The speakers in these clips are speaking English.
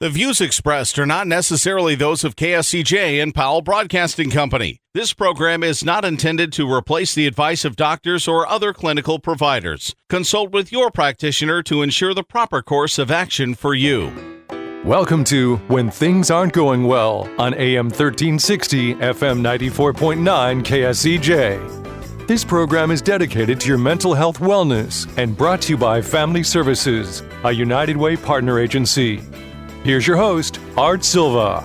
The views expressed are not necessarily those of KSCJ and Powell Broadcasting Company. This program is not intended to replace the advice of doctors or other clinical providers. Consult with your practitioner to ensure the proper course of action for you. Welcome to When Things Aren't Going Well on AM 1360, FM 94.9 KSCJ. This program is dedicated to your mental health wellness and brought to you by Family Services, a United Way partner agency. Here's your host, Art Silva.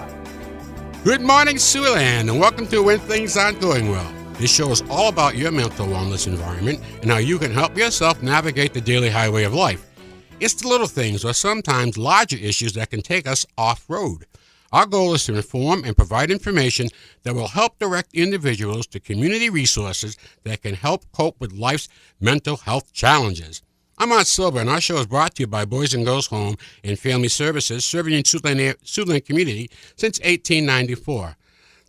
Good morning, Siouxland, and welcome to When Things Aren't Going Well. This show is all about your mental wellness environment and how you can help yourself navigate the daily highway of life. It's the little things or sometimes larger issues that can take us off-road. Our goal is to inform and provide information that will help direct individuals to community resources that can help cope with life's mental health challenges. I'm Art Silva, and our show is brought to you by Boys and Girls Home and Family Services, serving in Siouxland community since 1894.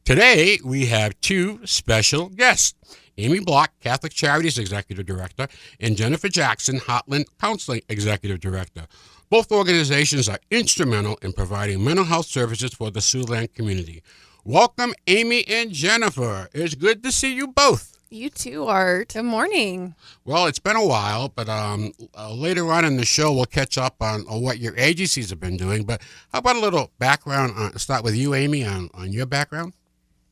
Today, we have two special guests, Amy Block, Catholic Charities Executive Director, and Jennifer Jackson, Heartland Counseling Executive Director. Both organizations are instrumental in providing mental health services for the Siouxland community. Welcome, Amy and Jennifer. It's good to see you both. You too, Art. Good morning. Well, it's been a while, but later on in the show, we'll catch up on what your agencies have been doing. But how about a little background? Start with you, Amy, on your background.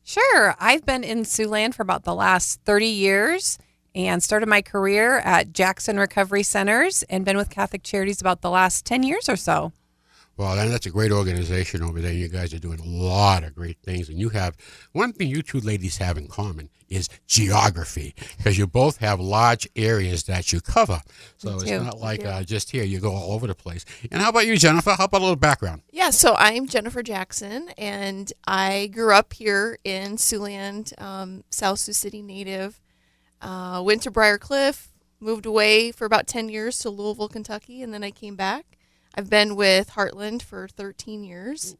Sure. I've been in Siouxland for about the last 30 years and started my career at Jackson Recovery Centers and been with Catholic Charities about the last 10 years or so. Well, that's a great organization over there. You guys are doing a lot of great things. And you have one thing you two ladies have in common is geography, because you both have large areas that you cover. So it's not like just here, you go all over the place. And how about you, Jennifer? How about a little background? Yeah, so I'm Jennifer Jackson, and I grew up here in Siouxland, South Sioux City native. Went to Briar Cliff, moved away for about 10 years to Louisville, Kentucky, and then I came back. I've been with Heartland for 13 years,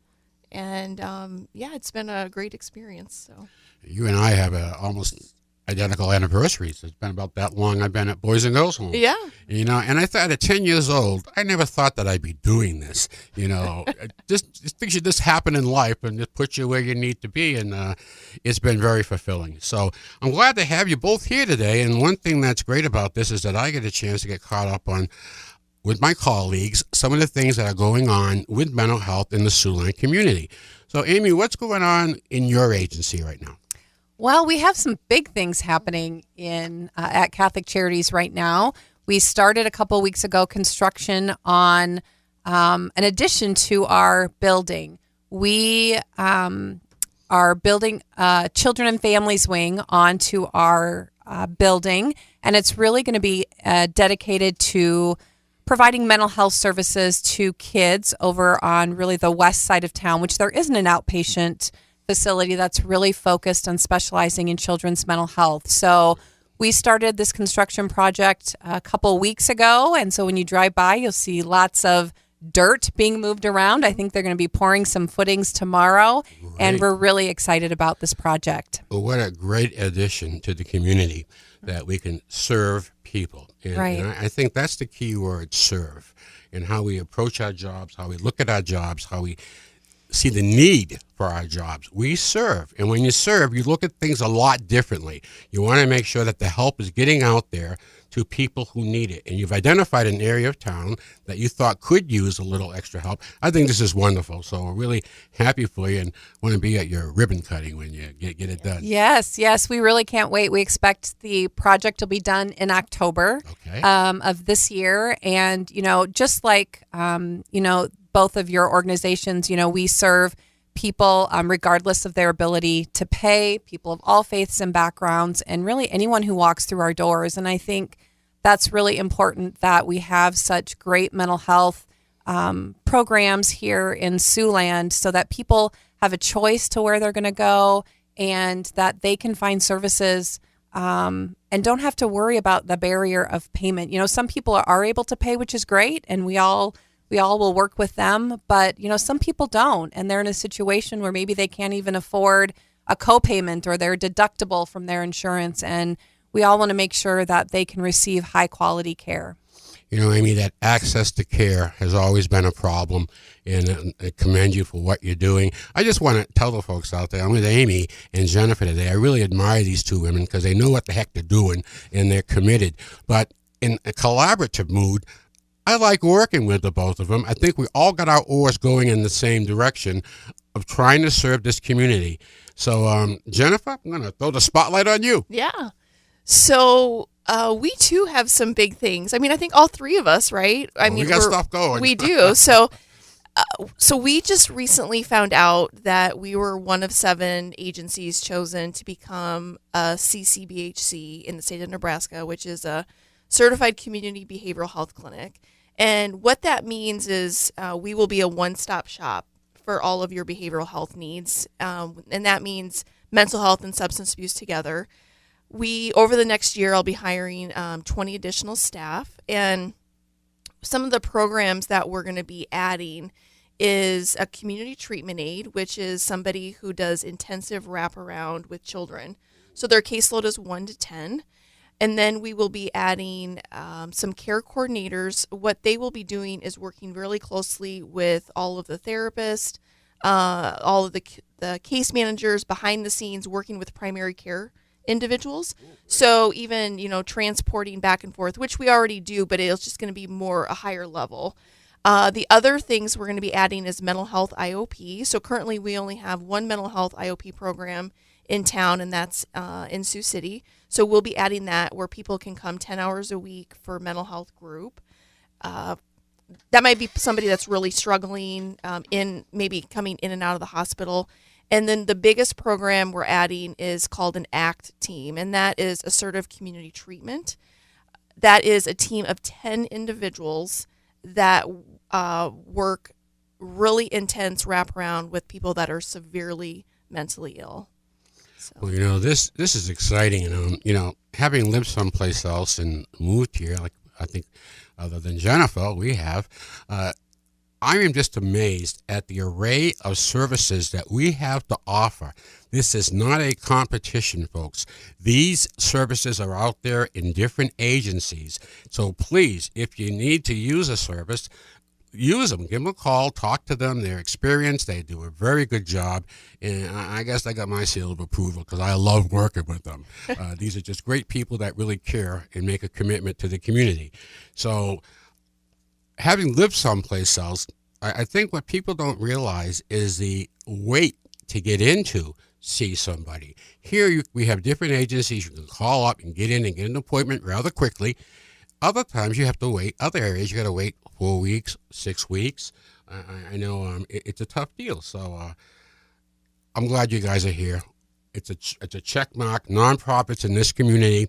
and it's been a great experience. So you and I have almost identical anniversaries. It's been about that long I've been at Boys and Girls Home. Yeah. You know, and I thought at 10 years old, I never thought that I'd be doing this. You know, just things should just happen in life and just put you where you need to be, and it's been very fulfilling. So I'm glad to have you both here today, and one thing that's great about this is that I get a chance to get caught up on with my colleagues, some of the things that are going on with mental health in the Siouxland community. So, Amy, what's going on in your agency right now? Well, we have some big things happening in at Catholic Charities right now. We started a couple of weeks ago construction on an addition to our building. We are building a children and families wing onto our building, and it's really going to be dedicated to providing mental health services to kids over on really the west side of town, which there isn't an outpatient facility that's really focused on specializing in children's mental health. So we started this construction project a couple weeks ago, and so when you drive by, you'll see lots of dirt being moved around. I think they're going to be pouring some footings tomorrow, and we're really excited about this project. Well, what a great addition to the community that we can serve people. And I think that's the key word, serve, and how we approach our jobs, how we look at our jobs, how we see the need for our jobs. We serve. And when you serve, you look at things a lot differently. You want to make sure that the help is getting out there to people who need it. And you've identified an area of town that you thought could use a little extra help. I think this is wonderful. So we're really happy for you and want to be at your ribbon cutting when you get it done. Yes, we really can't wait. We expect the project will be done in October of this year. And, just like, both of your organizations, we serve people regardless of their ability to pay, people of all faiths and backgrounds, and really anyone who walks through our doors. And I think that's really important that we have such great mental health programs here in Siouxland so that people have a choice to where they're going to go and that they can find services and don't have to worry about the barrier of payment. Some people are able to pay, which is great, and we all will work with them, but some people don't, and they're in a situation where maybe they can't even afford a co-payment or their deductible from their insurance, and we all want to make sure that they can receive high quality care. You know, Amy, that access to care has always been a problem, and I commend you for what you're doing. I just want to tell the folks out there, I'm with Amy and Jennifer today. I really admire these two women because they know what the heck they're doing, and they're committed. But in a collaborative mood, I like working with the both of them. I think we all got our oars going in the same direction of trying to serve this community. So, Jennifer, I'm going to throw the spotlight on you. Yeah. So we too have some big things. I mean, I think all three of us, right? I mean, we got stuff going. We do. So we just recently found out that we were one of 7 agencies chosen to become a CCBHC in the state of Nebraska, which is a Certified Community Behavioral Health Clinic. And what that means is we will be a one-stop shop for all of your behavioral health needs. And that means mental health and substance abuse together. Over the next year, I'll be hiring 20 additional staff. And some of the programs that we're going to be adding is a community treatment aide, which is somebody who does intensive wraparound with children. So their caseload is 1 to 10. And then we will be adding some care coordinators. What they will be doing is working really closely with all of the therapists, all of the case managers behind the scenes, working with primary care individuals. So even, transporting back and forth, which we already do, but it's just going to be more a higher level. The other things we're going to be adding is mental health IOP. So currently we only have one mental health IOP program in town, and that's in Sioux City. So we'll be adding that where people can come 10 hours a week for a mental health group. That might be somebody that's really struggling in maybe coming in and out of the hospital. And then the biggest program we're adding is called an ACT team, and that is assertive community treatment. That is a team of 10 individuals that work really intense wraparound with people that are severely mentally ill. So. Well, this is exciting, and having lived someplace else and moved here, like I think other than Jennifer, we have, I am just amazed at the array of services that we have to offer. This is not a competition, folks. These services are out there in different agencies. So please, if you need to use a service, use them. Give them a call. Talk to them. They're experienced. They do a very good job. And I guess I got my seal of approval because I love working with them. These are just great people that really care and make a commitment to the community. So having lived someplace else, I think what people don't realize is the wait to get into see somebody. Here we have different agencies. You can call up and get in and get an appointment rather quickly. Other times you have to wait. Other areas you got to wait 4 weeks, 6 weeks. I know it's a tough deal. So I'm glad you guys are here. It's a check mark. Nonprofits in this community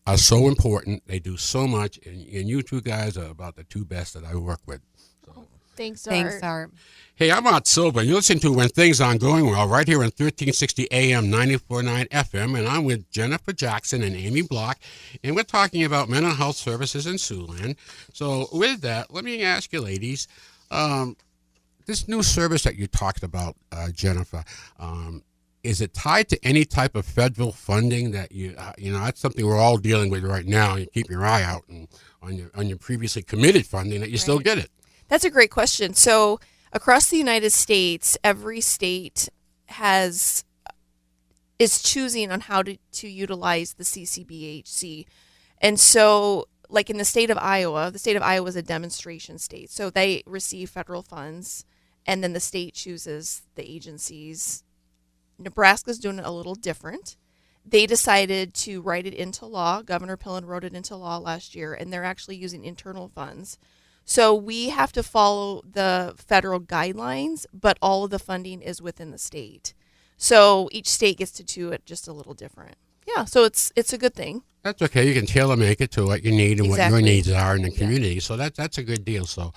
are so important. They do so much, and you two guys are about the two best that I work with. So. Thanks, Art. Thanks, Art. Hey, I'm Art Silva, and you listen to When Things Aren't Going Well right here on 1360 AM, 94.9 FM, and I'm with Jennifer Jackson and Amy Block, and we're talking about mental health services in Siouxland. So with that, let me ask you ladies, this new service that you talked about, Jennifer, is it tied to any type of federal funding that that's something we're all dealing with right now? You keep your eye out on your previously committed funding that you still get it. That's a great question. So across the United States, every state is choosing on how to utilize the CCBHC. And so like in the state of Iowa is a demonstration state. So they receive federal funds, and then the state chooses the agencies. Nebraska's doing it a little different. They decided to write it into law. Governor Pillen wrote it into law last year, and they're actually using internal funds. So we have to follow the federal guidelines, but all of the funding is within the state. So each state gets to do it just a little different. Yeah, so it's a good thing. That's okay. You can tailor make it to what you need and what your needs are in the community. Yeah. So that's a good deal. So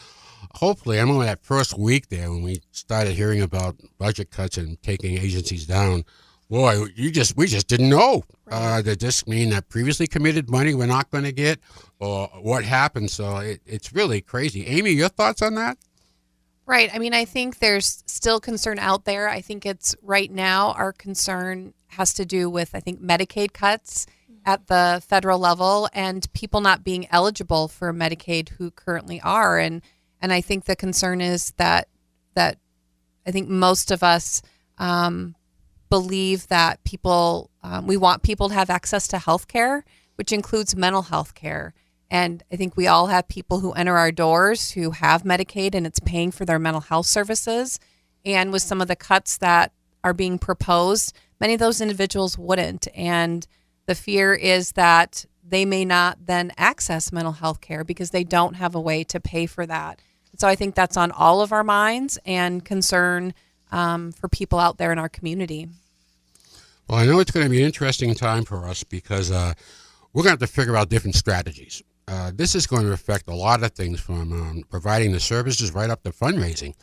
hopefully, I remember that first week there when we started hearing about budget cuts and taking agencies down. Boy, we just didn't know. Right. Did this mean that previously committed money we're not going to get, or what happened? So it's really crazy. Amy, your thoughts on that? Right. I mean, I think there's still concern out there. I think it's right now our concern has to do with, I think, Medicaid cuts. at the federal level and people not being eligible for Medicaid who currently are. And I think the concern is that I think most of us believe that we want people to have access to health care, which includes mental health care. And I think we all have people who enter our doors who have Medicaid and it's paying for their mental health services. And with some of the cuts that are being proposed, many of those individuals wouldn't. And the fear is that they may not then access mental health care because they don't have a way to pay for that. So I think that's on all of our minds and concern for people out there in our community. Well, I know it's going to be an interesting time for us because we're going to have to figure out different strategies. This is going to affect a lot of things from providing the services right up to fundraising.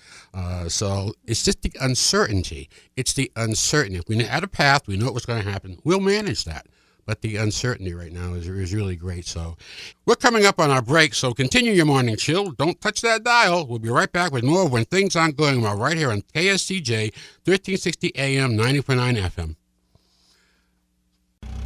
So it's just the uncertainty. It's the uncertainty. If we had a path, we know what was going to happen, we'll manage that. But the uncertainty right now is really great. So we're coming up on our break, so continue your morning chill. Don't touch that dial. We'll be right back with more When Things Aren't Going Well right here on KSCJ, 1360 AM, 90.9 FM.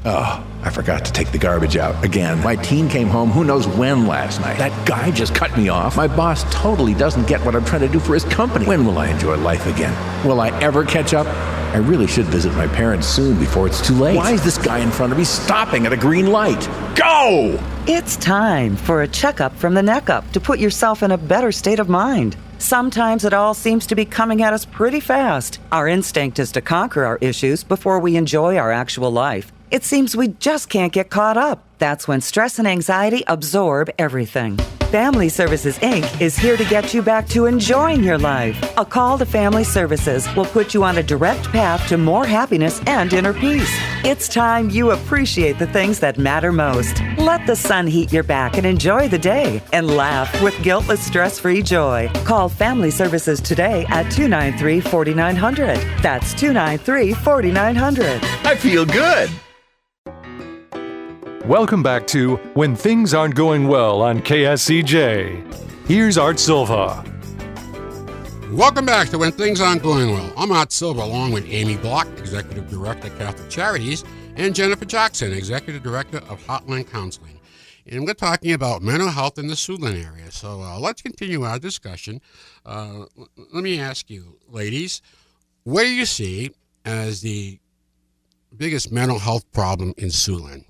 Oh, I forgot to take the garbage out again. My teen came home who knows when last night. That guy just cut me off. My boss totally doesn't get what I'm trying to do for his company. When will I enjoy life again? Will I ever catch up? I really should visit my parents soon before it's too late. Why is this guy in front of me stopping at a green light? Go! It's time for a checkup from the neck up to put yourself in a better state of mind. Sometimes it all seems to be coming at us pretty fast. Our instinct is to conquer our issues before we enjoy our actual life. It seems we just can't get caught up. That's when stress and anxiety absorb everything. Family Services, Inc. is here to get you back to enjoying your life. A call to Family Services will put you on a direct path to more happiness and inner peace. It's time you appreciate the things that matter most. Let the sun heat your back and enjoy the day and laugh with guiltless, stress-free joy. Call Family Services today at 293-4900. That's 293-4900. I feel good. Welcome back to When Things Aren't Going Well on KSCJ. Here's Art Silva. Welcome back to When Things Aren't Going Well. I'm Art Silva along with Amy Block, Executive Director, Catholic Charities, and Jennifer Jackson, Executive Director of Heartland Counseling. And we're talking about mental health in the Siouxland area. So let's continue our discussion. Let me ask you, ladies, what do you see as the biggest mental health problem in Siouxland?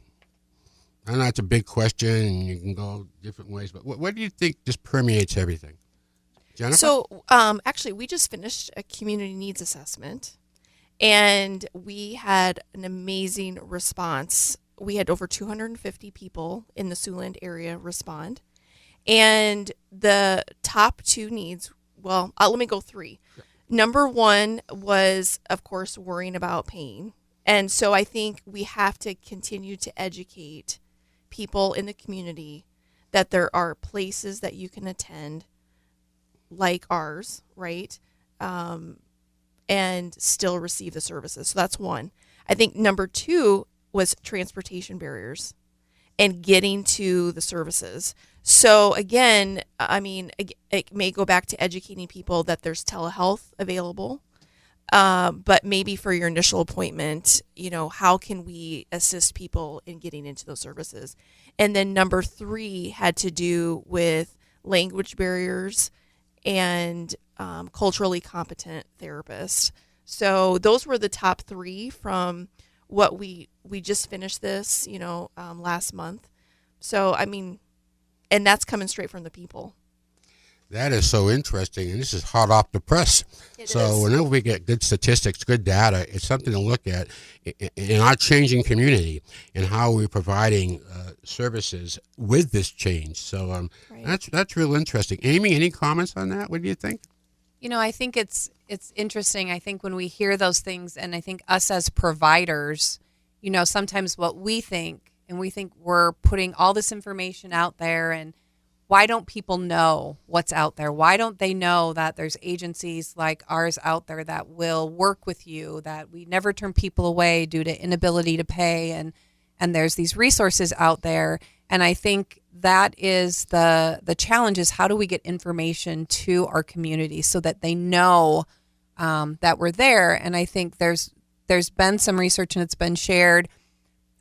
I know it's a big question, and you can go different ways, but what do you think just permeates everything? Jennifer? So, actually, we just finished a community needs assessment, and we had an amazing response. We had over 250 people in the Siouxland area respond, and the top two needs, well, let me go three. Sure. Number one was, of course, worrying about pain, and so I think we have to continue to educate people in the community that there are places that you can attend like ours, right? And still receive the services. So that's one. I think number two was transportation barriers and getting to the services. So again, I mean, it may go back to educating people that there's telehealth available. But maybe for your initial appointment, how can we assist people in getting into those services? And then number three had to do with language barriers and culturally competent therapists. So those were the top three from what we just finished this, last month. So, I mean, and that's coming straight from the people. That is so interesting, and this is hot off the press. So whenever we get good statistics, good data, it's something to look at in our changing community and how we're providing services with this change. So right. That's real interesting. Amy, any comments on that? What do you think? I think it's interesting. I think when we hear those things, and I think us as providers, sometimes what we think, and we think we're putting all this information out there, and why don't people know what's out there? Why don't they know that there's agencies like ours out there that will work with you, that we never turn people away due to inability to pay, and there's these resources out there. And I think that is the challenge, is how do we get information to our community so that they know that we're there? And I think there's been some research, and it's been shared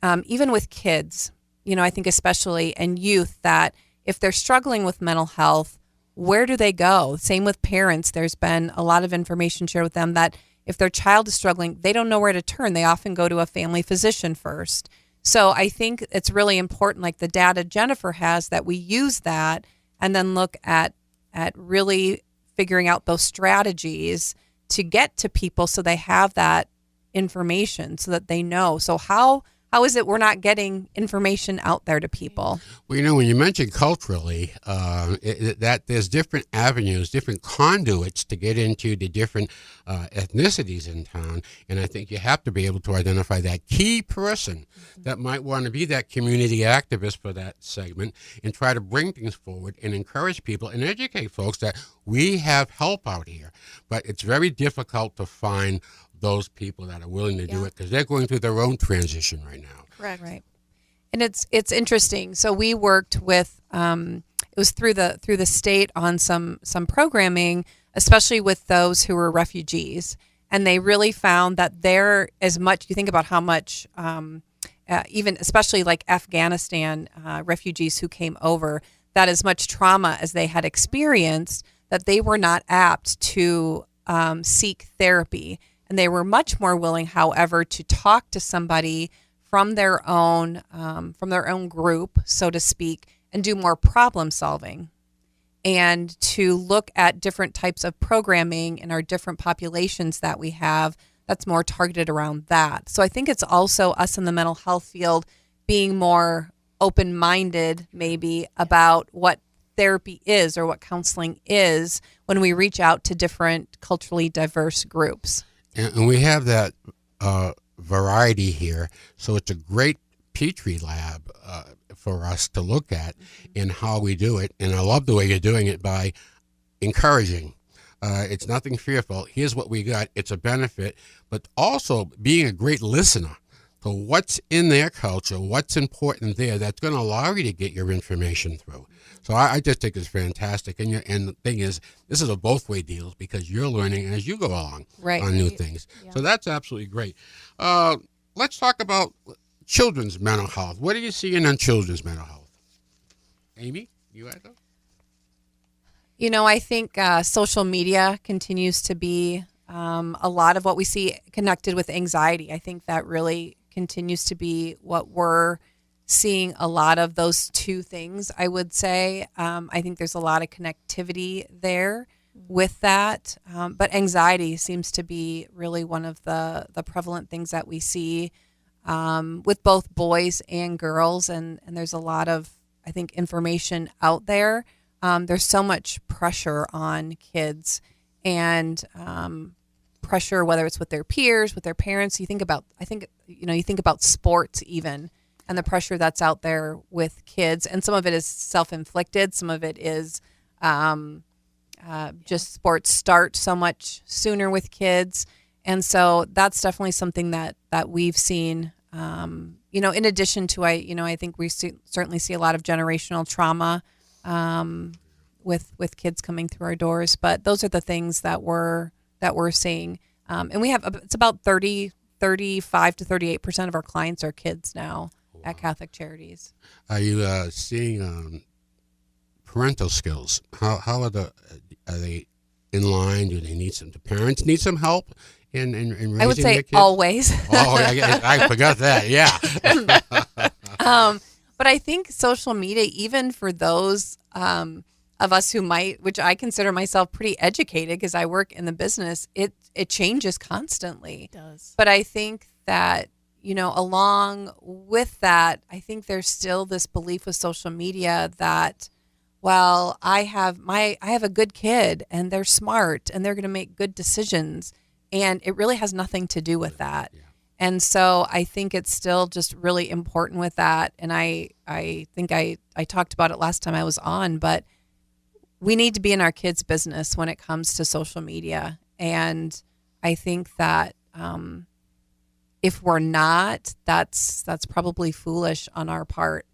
even with kids, I think especially and youth, that if they're struggling with mental health, where do they go? Same with parents. There's been a lot of information shared with them that if their child is struggling, they don't know where to turn. They often go to a family physician first. So I think it's really important, like the data Jennifer has, that we use that and then look at really figuring out those strategies to get to people so they have that information so that they know. So how is it we're not getting information out there to people? Well, when you mention culturally, that there's different avenues, different conduits to get into the different ethnicities in town. And I think you have to be able to identify that key person that might want to be that community activist for that segment and try to bring things forward and encourage people and educate folks that we have help out here. But it's very difficult to find those people that are willing to do it because they're going through their own transition right now. Correct. Right. And it's interesting. So we worked with it was through the state on some programming, especially with those who were refugees, and they really found that there, as much, you think about how much even especially like Afghanistan refugees who came over, that as much trauma as they had experienced, that they were not apt to seek therapy. And they were much more willing, however, to talk to somebody from their own group, so to speak, and do more problem solving, and to look at different types of programming in our different populations that we have that's more targeted around that. So I think it's also us in the mental health field being more open-minded, maybe, about what therapy is or what counseling is when we reach out to different culturally diverse groups. And we have that variety here, so it's a great petri lab for us to look at in how we do it. And I love the way you're doing it by encouraging. It's nothing fearful. Here's what we got. It's a benefit, but also being a great listener to what's in their culture, what's important there, that's going to allow you to get your information through. So I just think it's fantastic. And the thing is, this is a both-way deal because you're learning as you go along on new things. Yeah. So that's absolutely great. Let's talk about children's mental health. What are you seeing on children's mental health? Amy, you at that? I think social media continues to be a lot of what we see connected with anxiety. I think that really continues to be what we're seeing, a lot of those two things, I would say. I think there's a lot of connectivity there with that. But anxiety seems to be really one of the prevalent things that we see with both boys and girls. And there's a lot of, I think, information out there. There's so much pressure on kids and pressure, whether it's with their peers, with their parents. You think about sports even, and the pressure that's out there with kids. And some of it is self-inflicted. Some of it is just sports start so much sooner with kids. And so that's definitely something that we've seen, in addition to, I think we certainly see a lot of generational trauma with kids coming through our doors. But those are the things that we're seeing. And we have, it's about 35 to 38% of our clients are kids now. At Catholic Charities. Are you seeing parental skills? How are they in line? Do they need some? Do parents need some help in raising I would say their kids? Always. Oh, I forgot that. Yeah. But I think social media, even for those of us who might, which I consider myself pretty educated because I work in the business, it changes constantly. It does. But I think that, along with that, I think there's still this belief with social media that, well, I have a good kid and they're smart and they're going to make good decisions. And it really has nothing to do with that. Yeah. And so I think it's still just really important with that. And I think I talked about it last time I was on, but we need to be in our kids' business when it comes to social media. And I think that if we're not, that's probably foolish on our part,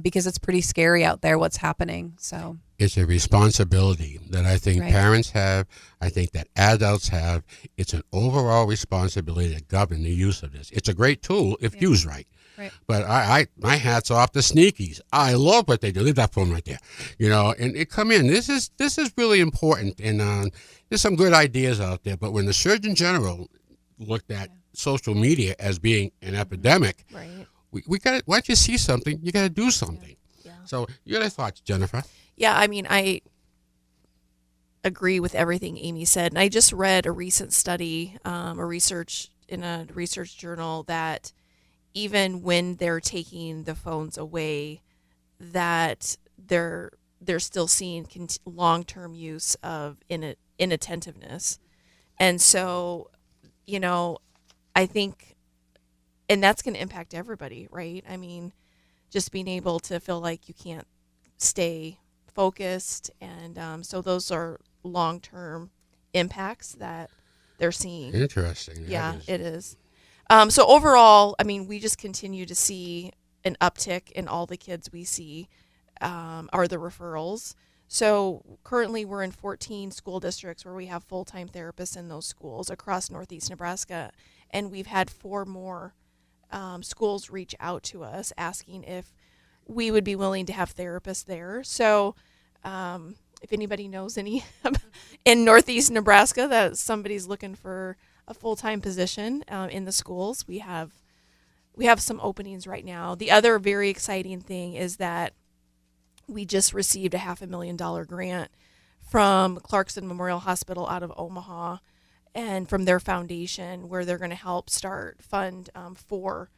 because it's pretty scary out there what's happening. So it's a responsibility that I think parents have. I think that adults have. It's an overall responsibility to govern the use of this. It's a great tool if used right. Right. But my hat's off to Sneakies. I love what they do. Leave that phone right there. And it come in. This is really important, and there's some good ideas out there. But when the Surgeon General looked at social media as being an epidemic, Right. we got. Once you see something, you got to do something. Yeah. So, your thoughts, Jennifer? Yeah, I mean, I agree with everything Amy said. And I just read a recent study, in a research journal, that even when they're taking the phones away, that they're still seeing long-term use of inattentiveness. And so, I think, and that's going to impact everybody, right? I mean, just being able to feel like you can't stay focused, and so those are long-term impacts that they're seeing. Interesting. Yeah, it is. So overall, I mean, we just continue to see an uptick in all the kids we see are the referrals. So currently we're in 14 school districts where we have full-time therapists in those schools across Northeast Nebraska, and we've had 4 more schools reach out to us asking if we would be willing to have therapists there. So if anybody knows any in Northeast Nebraska that somebody's looking for a full-time position in the schools, we have some openings right now. The other very exciting thing is that we just received a $500,000 grant from Clarkson Memorial Hospital out of Omaha, and from their foundation, where they're going to help fund 4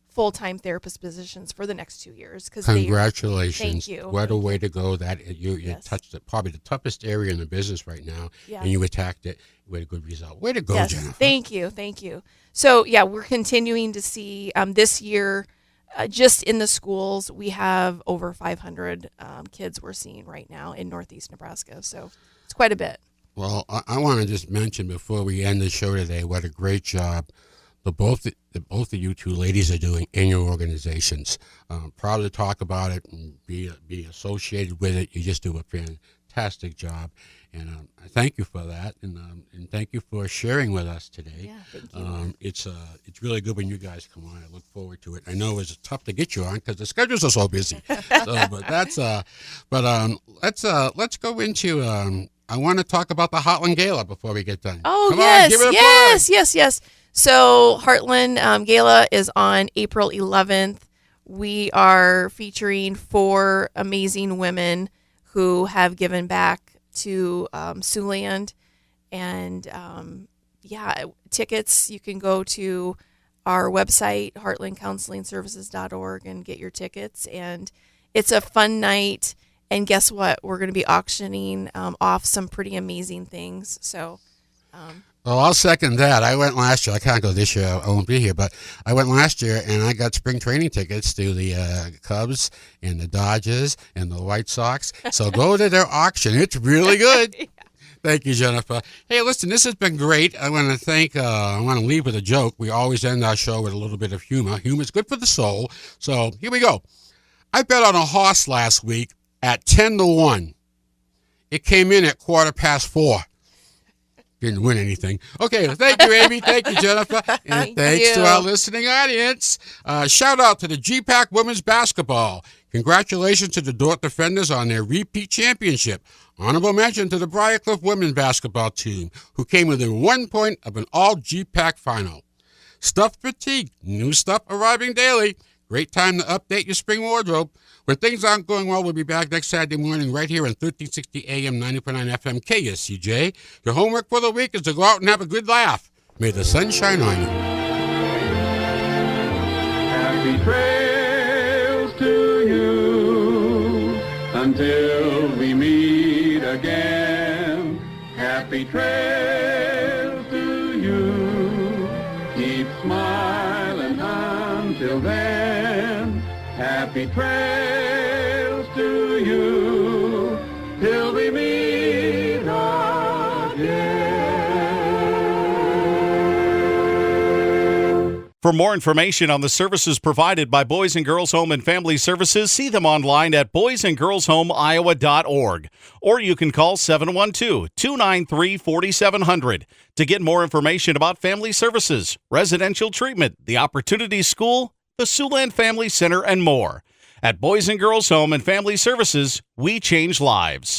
full-time therapist positions for the next 2 years. Congratulations. Thank you. What a way to go. That you Yes. touched probably the toughest area in the business right now, Yeah. and you attacked it with a good result. Way to go, Yes, Jennifer. thank you. So, yeah, we're continuing to see this year, just in the schools, we have over 500 kids we're seeing right now in Northeast Nebraska. So it's quite a bit. Well, I want to just mention before we end the show today what a great job both of you two ladies are doing in your organizations. Proud to talk about it and be associated with it. You just do a fantastic job, and I thank you for that, and thank you for sharing with us today. Yeah, thank you. It's really good when you guys come on. I look forward to it. I know it's tough to get you on because the schedules are so busy. Let's go into. I want to talk about the Heartland Gala before we get done. Oh, Come on, give it a plug. yes. So Heartland Gala is on April 11th. We are featuring 4 amazing women who have given back to Siouxland. And tickets, you can go to our website, heartlandcounselingservices.org, and get your tickets. And it's a fun night. And guess what? We're going to be auctioning off some pretty amazing things. So, well, I'll second that. I went last year. I can't go this year. I won't be here. But I went last year, and I got spring training tickets to the Cubs and the Dodgers and the White Sox. So go to their auction. It's really good. Yeah. Thank you, Jennifer. Hey, listen, this has been great. I want to leave with a joke. We always end our show with a little bit of humor. Humor's good for the soul. So here we go. I bet on a horse last week at 10-1. It came in at 4:15. Didn't win anything. Okay, thank you, Amy. Thank you, Jennifer. And thanks to our listening audience. Shout out to the GPAC Women's Basketball. Congratulations to the Dordt Defenders on their repeat championship. Honorable mention to the Briarcliff Women's Basketball team, who came within 1 point of an all-GPAC final. Stuffed fatigue. New stuff arriving daily. Great time to update your spring wardrobe. When things aren't going well, we'll be back next Saturday morning right here on 1360 AM, 90.9 FM, KSCJ. Your homework for the week is to go out and have a good laugh. May the sun shine on you. Happy trails to you until we meet again. Happy trails to you. Keep smiling until then. Happy trails to you till we meet again. For more information on the services provided by Boys and Girls Home and Family Services, see them online at boysandgirlshomeiowa.org. Or you can call 712-293-4700 to get more information about family services, residential treatment, the Opportunity School, the Siouxland Family Center, and more. At Boys and Girls Home and Family Services, we change lives.